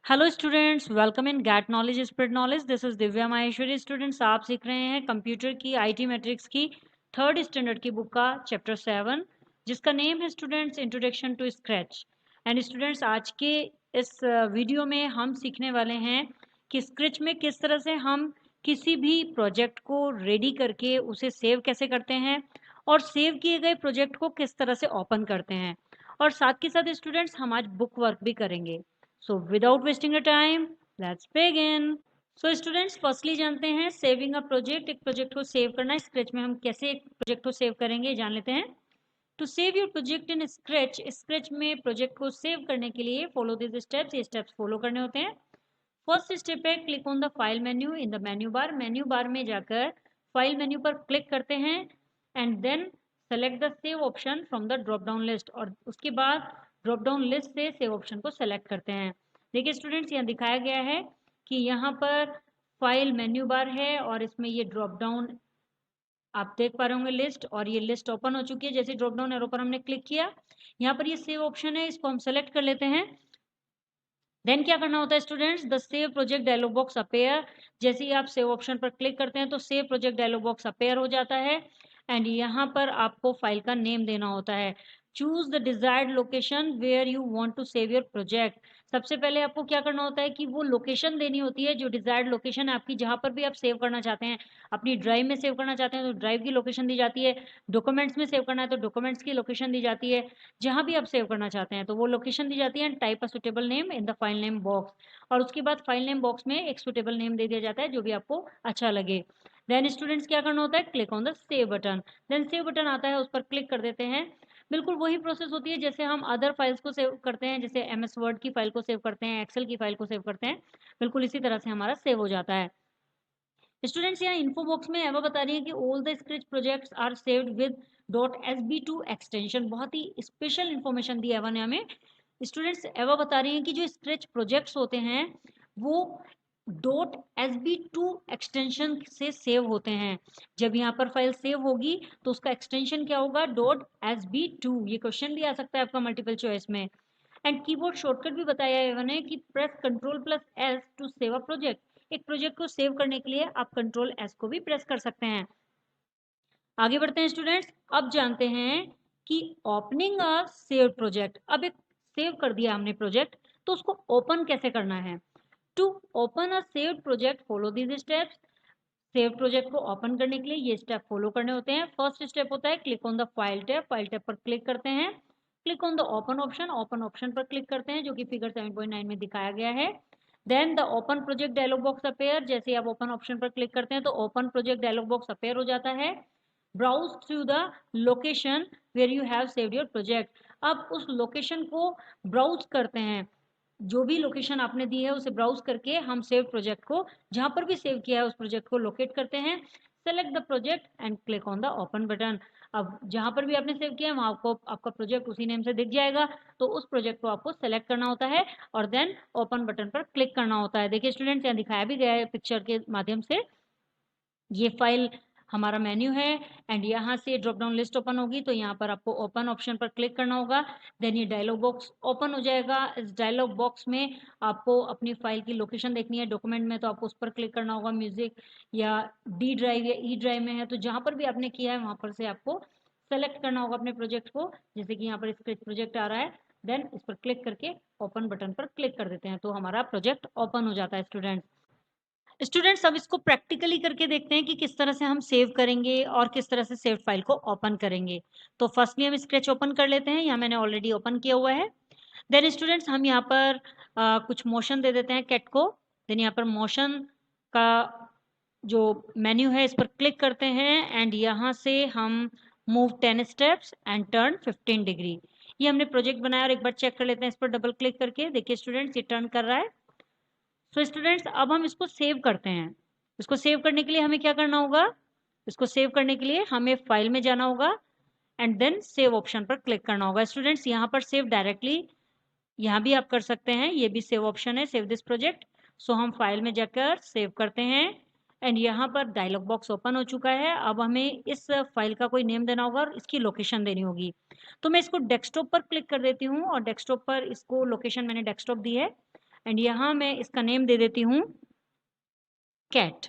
Hello students, welcome in get knowledge spread knowledge. This is Divya Maheshwari. Students, आप सीख रहे हैं कंप्यूटर की आईटी मैट्रिक्स की थर्ड स्टैंडर्ड की बुक का चैप्टर 7, जिसका नेम है students introduction to scratch. And students, आज के इस वीडियो में हम सीखने वाले हैं कि स्क्रैच में किस तरह से हम किसी भी प्रोजेक्ट को रेडी करके उसे सेव कैसे करते हैं और सेव किए गए प्रोजेक्ट को किस तरह से ओपन करते हैं। और साथ के साथ स्टूडेंट्स हम आज बुक वर्क भी करेंगे। So without wasting your time, let's begin. So students, firstly जानते हैं सेविंग अ प्रोजेक्ट। एक प्रोजेक्ट को सेव करना, स्क्रैच में हम कैसे एक प्रोजेक्ट को सेव करेंगे जान लेते हैं। To save your project in scratch, scratch में प्रोजेक्ट को सेव करने के लिए फॉलो दिस स्टेप्स, ये स्टेप्स फॉलो करने होते हैं। फर्स्ट स्टेप है click on the file menu in the menu bar में जाकर फाइल मेन्यू पर क्लिक करते हैं and then select the save option from the drop down list, और उसके बाद ड्रॉप डाउन लिस्ट से सेव ऑप्शन को सेलेक्ट करते हैं। देखिए स्टूडेंट्स, यहाँ दिखाया गया है कि यहाँ पर फाइल मेन्यू बार है और इसमें ये ड्रॉप डाउन आप देख पा रहे होंगे लिस्ट, और ये लिस्ट ओपन हो चुकी है। जैसे ड्रॉप डाउन एरो पर हमने क्लिक किया, यहाँ पर ये सेव ऑप्शन है, इसको हम सेलेक्ट कर लेते हैं। देन क्या करना होता है students, the save project dialog box appear. जैसे ही आप सेव ऑप्शन पर क्लिक करते हैं तो save project dialog box appear हो जाता है एंड यहाँ पर आपको फाइल का नेम देना होता है। Choose the desired location where you want to save your project. सबसे पहले आपको क्या करना होता है कि वो लोकेशन देनी होती है, जो डिजायर्ड लोकेशन है आपकी, जहां पर भी आप सेव करना चाहते हैं। अपनी ड्राइव में सेव करना चाहते हैं तो ड्राइव की लोकेशन दी जाती है, डॉक्यूमेंट्स में सेव करना है तो डॉक्यूमेंट्स की लोकेशन दी जाती है। जहां भी आप सेव करना चाहते हैं तो वो लोकेशन दी जाती है and type a suitable name in the file name box, और उसके बाद फाइल नेम बॉक्स में एक सुटेबल नेम दे दिया जाता है जो भी आपको अच्छा लगे। देन स्टूडेंट्स क्या करना होता है, click on the save button. Then save button आता है, उस पर क्लिक कर देते हैं। बिल्कुल वही प्रोसेस होती है जैसे हम अदर फाइल्स को सेव करते हैं, जैसे एमएस वर्ड की फाइल को सेव करते हैं, एक्सेल की फाइल को सेव करते हैं, बिल्कुल इसी तरह से हमारा सेव हो जाता है। स्टूडेंट्स, यहाँ इन्फो बॉक्स में एवा बता रही है कि all the scratch projects are saved with .sb2 extension. बहुत ही स्पेशल इंफॉर्मेशन दी एवा ने हमें। स्टूडेंट्स, एवा बता रही है कि जो स्क्रैच प्रोजेक्ट्स होते हैं वो .sb2 एक्सटेंशन से सेव होते हैं। जब यहाँ पर फाइल सेव होगी तो उसका एक्सटेंशन क्या होगा, .sb2। ये क्वेश्चन भी आ सकता है आपका मल्टीपल चॉइस में। एंड कीबोर्ड शॉर्टकट भी बताया है इन्होंने कि press Ctrl+S to save a project. एक प्रोजेक्ट को सेव करने के लिए आप Ctrl+S को भी प्रेस कर सकते हैं। आगे बढ़ते हैं स्टूडेंट्स, अब जानते हैं कि ओपनिंग अ सेव प्रोजेक्ट। अब एक सेव कर दिया हमने प्रोजेक्ट, तो उसको ओपन कैसे करना है। To open a saved project follow these steps. Save project को ओपन करने के लिए ये स्टेप फॉलो करने होते हैं। फर्स्ट स्टेप होता है click on the file tab, file tab पर क्लिक करते हैं। Click on the open option, open option पर क्लिक करते हैं जो कि फिगर 7.9 में दिखाया गया है। Then the open project dialog box appear. जैसे ही आप ओपन ऑप्शन पर क्लिक करते हैं तो open project dialog box appear हो जाता है। Browse through the location where you have saved your project. अब उस लोकेशन को ब्राउज करते हैं, जो भी लोकेशन आपने दी है उसे ब्राउज करके हम सेव प्रोजेक्ट को, जहां पर भी सेव किया है उस प्रोजेक्ट को लोकेट करते हैं। Select the project and click on the open button. अब जहां पर भी आपने सेव किया है वहां आपको आपका प्रोजेक्ट उसी नेम से दिख जाएगा, तो उस प्रोजेक्ट को आपको सेलेक्ट करना होता है और देन ओपन बटन पर क्लिक करना होता है। देखिए स्टूडेंट्स, यहाँ दिखाया भी गया है पिक्चर के माध्यम से। ये फाइल हमारा मेन्यू है एंड यहाँ से ड्रॉप डाउन लिस्ट ओपन होगी, तो यहाँ पर आपको ओपन ऑप्शन पर क्लिक करना होगा। देन ये डायलॉग बॉक्स ओपन हो जाएगा। इस डायलॉग बॉक्स में आपको अपनी फाइल की लोकेशन देखनी है। डॉक्यूमेंट में तो आपको उस पर क्लिक करना होगा, म्यूजिक या डी ड्राइव या ई ड्राइव में है तो जहाँ पर भी आपने किया है वहाँ पर से आपको सेलेक्ट करना होगा अपने प्रोजेक्ट को। जैसे कि यहाँ पर स्क्रैच प्रोजेक्ट आ रहा है, देन इस पर क्लिक करके ओपन बटन पर क्लिक कर देते हैं तो हमारा प्रोजेक्ट ओपन हो जाता है। स्टूडेंट्स, अब इसको प्रैक्टिकली करके देखते हैं कि किस तरह से हम सेव करेंगे और किस तरह से सेव फाइल को ओपन करेंगे। तो फर्स्टली हम स्क्रैच ओपन कर लेते हैं, यहाँ मैंने ऑलरेडी ओपन किया हुआ है। देन स्टूडेंट्स, हम यहाँ पर कुछ मोशन दे देते हैं कैट को। देन यहाँ पर मोशन का जो मेन्यू है इस पर क्लिक करते हैं एंड यहाँ से हम move 10 steps and turn 15 degree. ये हमने प्रोजेक्ट बनाया और एक बार चेक कर लेते हैं इस पर डबल क्लिक करके। देखिए स्टूडेंट्स, ये टर्न कर रहा है। तो स्टूडेंट्स, अब हम इसको सेव करते हैं। इसको सेव करने के लिए हमें क्या करना होगा, इसको सेव करने के लिए हमें फाइल में जाना होगा एंड देन सेव ऑप्शन पर क्लिक करना होगा। स्टूडेंट्स, यहाँ पर सेव डायरेक्टली यहाँ भी आप कर सकते हैं, ये भी सेव ऑप्शन है, सेव दिस प्रोजेक्ट। सो हम फाइल में जाकर सेव करते हैं एंड यहाँ पर डायलॉग बॉक्स ओपन हो चुका है। अब हमें इस फाइल का कोई नेम देना होगा और इसकी लोकेशन देनी होगी। तो मैं इसको डेस्कटॉप पर क्लिक कर देती हूँ और डेस्कटॉप पर इसको लोकेशन मैंने डेस्कटॉप दी है। एंड यहाँ मैं इसका नेम दे देती हूँ कैट,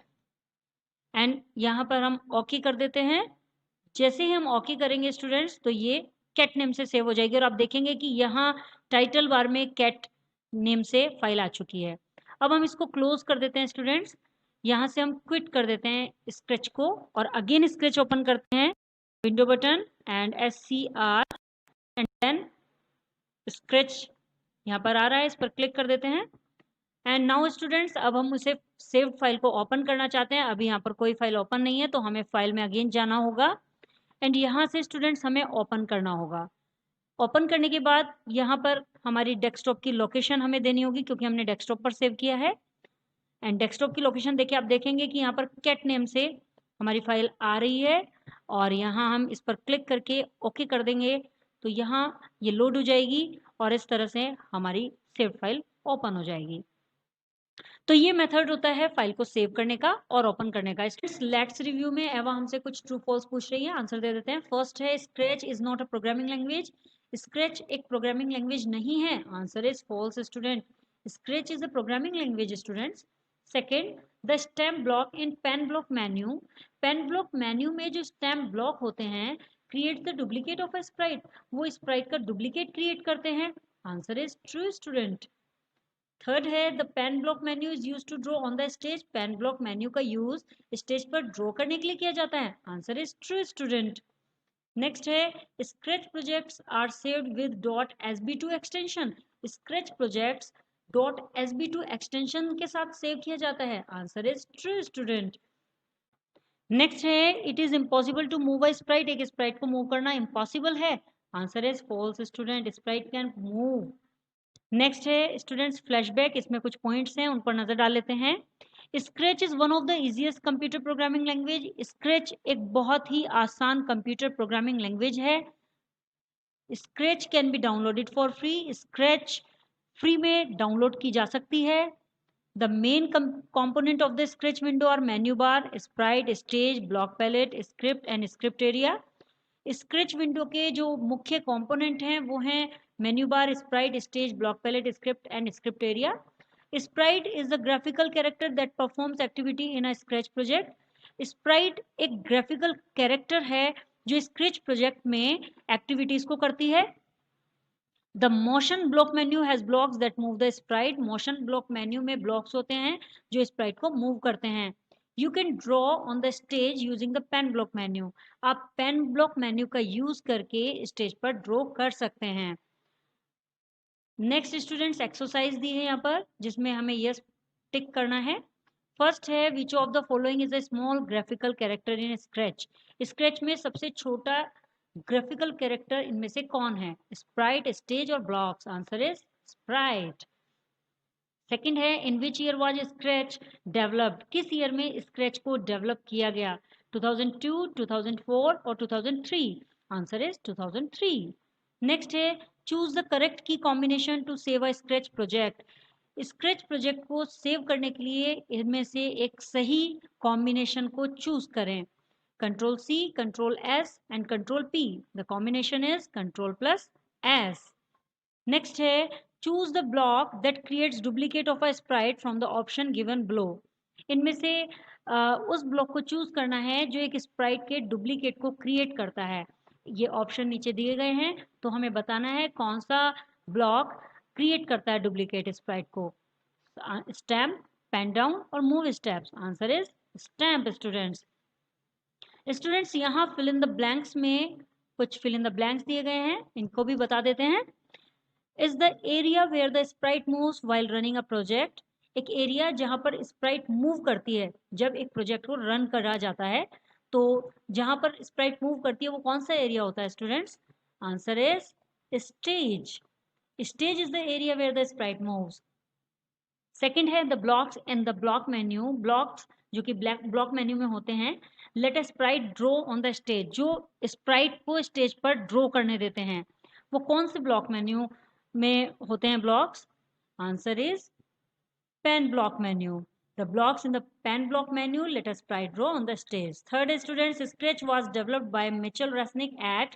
एंड यहाँ पर हम ओके कर देते हैं। जैसे ही हम ओके करेंगे स्टूडेंट्स तो ये कैट नेम से सेव हो जाएगी और आप देखेंगे कि यहाँ टाइटल बार में कैट नेम से फाइल आ चुकी है। अब हम इसको क्लोज कर देते हैं स्टूडेंट्स, यहाँ से हम क्विट कर देते हैं स्केच को और अगेन स्केच ओपन करते हैं, window button and SCR and then sketch यहाँ पर आ रहा है, इस पर क्लिक कर देते हैं। एंड नाउ स्टूडेंट्स अब हम उसे सेव फाइल को ओपन करना चाहते हैं। अभी यहाँ पर कोई फाइल ओपन नहीं है तो हमें फाइल में अगेन जाना होगा एंड यहाँ से स्टूडेंट्स हमें ओपन करना होगा। ओपन करने के बाद यहाँ पर हमारी डेस्कटॉप की लोकेशन हमें देनी होगी क्योंकि हमने डेस्कटॉप पर सेव किया है। एंड डेस्कटॉप की लोकेशन देखिए, आप देखेंगे कि यहाँ पर कैट नेम से हमारी फाइल आ रही है और यहाँ हम इस पर क्लिक करके ओके कर देंगे तो यहाँ ये लोड हो जाएगी और इस तरह से हमारी सेव फाइल ओपन हो जाएगी। तो ये मेथड होता है फाइल को सेव करने का और ओपन करने का। लेट्स रिव्यू में एवा हमसे कुछ ट्रू फॉल्स पूछ रही है, आंसर दे देते हैं। फर्स्ट है Scratch is not a programming language. Scratch एक प्रोग्रामिंग लैंग्वेज नहीं है, answer is false student. Scratch is a programming language students. Second, the stamp block in pen block menu. Pen block menu में जो stamp block होते हैं create the duplicate of a sprite, वो sprite का duplicate create करते हैं, answer is true student. Third है the pen block menu is use to draw on the stage. Pen block menu का यूज स्टेज पर draw करने के लिए किया जाता है, answer is true student. Next है sketch projects are saved with .sb2 extension. Sketch projects .sb2 extension के साथ सेव किया जाता है, answer is true student. Next है it is impossible to move a sprite. एक स्प्राइट को मूव करना इम्पॉसिबल है, answer is false student, sprite can move. Next है स्टूडेंट्स फ्लैशबैक, इसमें कुछ पॉइंट्स हैं उन पर नजर डाल लेते हैं। Scratch is one of the easiest computer programming language. Scratch एक बहुत ही आसान कंप्यूटर प्रोग्रामिंग लैंग्वेज है। Scratch can be downloaded for free. Scratch free में डाउनलोड की जा सकती है। The main component of the scratch window are menu bar, sprite, stage, block palette, script and script area। Scratch window के जो मुख्य component हैं वो हैं menu bar, sprite, stage, block palette, script and script area. Sprite is the graphical character that performs activity in a scratch project. Sprite एक graphical character है जो scratch project में एक्टिविटीज को करती है। The motion block menu has blocks that move the sprite. Motion block menu में blocks होते हैं जो स्प्राइट को मूव करते हैं। You can draw on the stage using the pen block menu. आप पेन ब्लॉक मेन्यू का यूज करके स्टेज पर ड्रॉ कर सकते हैं। नेक्स्ट स्टूडेंट्स एक्सरसाइज दी है यहाँ पर जिसमें हमें यस टिक करना है। फर्स्ट है which of the following is a small graphical character in scratch. Scratch में सबसे छोटा ग्राफिकल कैरेक्टर इनमें से कौन है? स्प्राइट, स्टेज और blocks, answer is sprite. Second है in which year was Scratch developed. किस ईयर में स्क्रैच को डेवलप किया गया? 2002, 2004 और 2003, आंसर इज 2003। नेक्स्ट है choose the correct key combination to save a scratch project. Scratch project को सेव करने के लिए इनमें से एक सही कॉम्बिनेशन को चूज करें। Control C, Control S and Control P. The combination is Control plus S. Next है choose the block that creates duplicate of a sprite from the option given below. इनमें से उस ब्लॉक को choose करना है जो एक स्प्राइट के डुप्लीकेट को क्रिएट करता है। ये ऑप्शन नीचे दिए गए हैं तो हमें बताना है कौन सा ब्लॉक क्रिएट करता है डुप्लीकेट स्प्राइट को। स्टैम्प, पेन डाउन और move steps, answer is stamp students. Students यहाँ फिल इन द ब्लैंक्स में कुछ फिल इन द ब्लैंक्स दिए गए हैं, इनको भी बता देते हैं। Is the area where the sprite moves while running a project. एक एरिया जहाँ पर स्प्राइट मूव करती है जब एक प्रोजेक्ट को रन करा जाता है, तो जहाँ पर स्प्राइट मूव करती है वो कौन सा एरिया होता है students? Answer is stage. Stage is the area where the sprite moves. Second है the blocks in the block menu. Blocks जो कि ब्लॉक मेन्यू में होते हैं। Let a sprite draw on the stage, जो स्प्राइट को स्टेज पर draw करने देते हैं वो कौन से ब्लॉक मेन्यू में होते हैं blocks? Answer is pen block menu. The blocks in the pen block menu let a sprite draw on the stage. Third students scratch was developed by Mitchel Resnick at.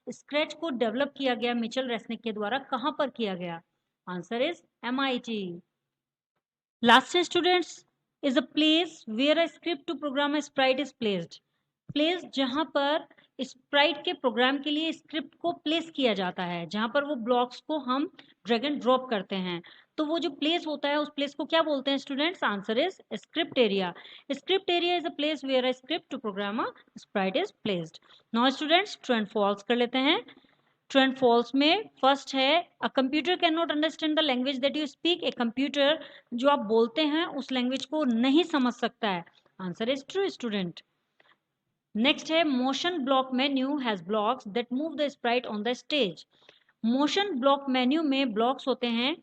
Scratch को develop किया गया Mitchell Resnik के द्वारा कहाँ पर किया गया? Answer is MIT। Last students is a place where a script to program a sprite is placed. Place जहां पर स्प्राइट के प्रोग्राम के लिए स्क्रिप्ट को प्लेस किया जाता है, जहां पर वो ब्लॉक्स को हम ड्रैग एंड ड्रॉप करते हैं, तो वो जो प्लेस होता है उस प्लेस को क्या बोलते हैं students? Answer is script area. Script area is a place where a script to program a sprite is placed. Now students true and false कर लेते हैं। ट्रू एंड फॉल्स में फर्स्ट है a computer can not understand the language that you speak. A computer जो आप बोलते हैं उस लैंग्वेज को नहीं समझ सकता है। Answer is true student. Next है motion block menu has blocks that move the sprite on the stage. Motion block menu में ब्लॉक्स होते हैं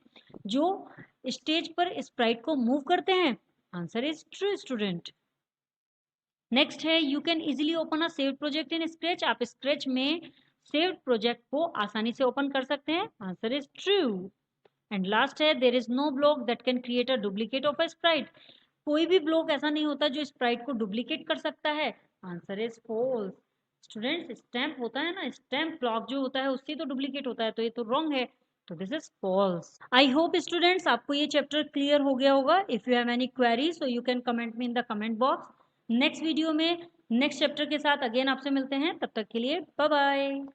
जो स्टेज पर स्प्राइट को मूव करते हैं। Answer is true student. Next है you can easily open a saved project in Scratch. आप स्क्रैच में सेव्ड प्रोजेक्ट को आसानी से ओपन कर सकते हैं। Answer is true. And last है there is no block that can create a duplicate of a sprite. कोई भी ब्लॉक ऐसा नहीं होता जो स्प्राइट को डुप्लीकेट कर सकता है। Answer is false. Students stamp होता है ना, स्टैम्प ब्लॉक जो होता है उससे तो डुप्लीकेट होता है, तो ये तो रॉन्ग है, तो this is false. I hope students आपको ये चैप्टर क्लियर हो गया होगा। If you have any query so you can comment me in the comment box. Next video में नेक्स्ट चैप्टर के साथ अगेन आपसे मिलते हैं, तब तक के लिए बाय बाय।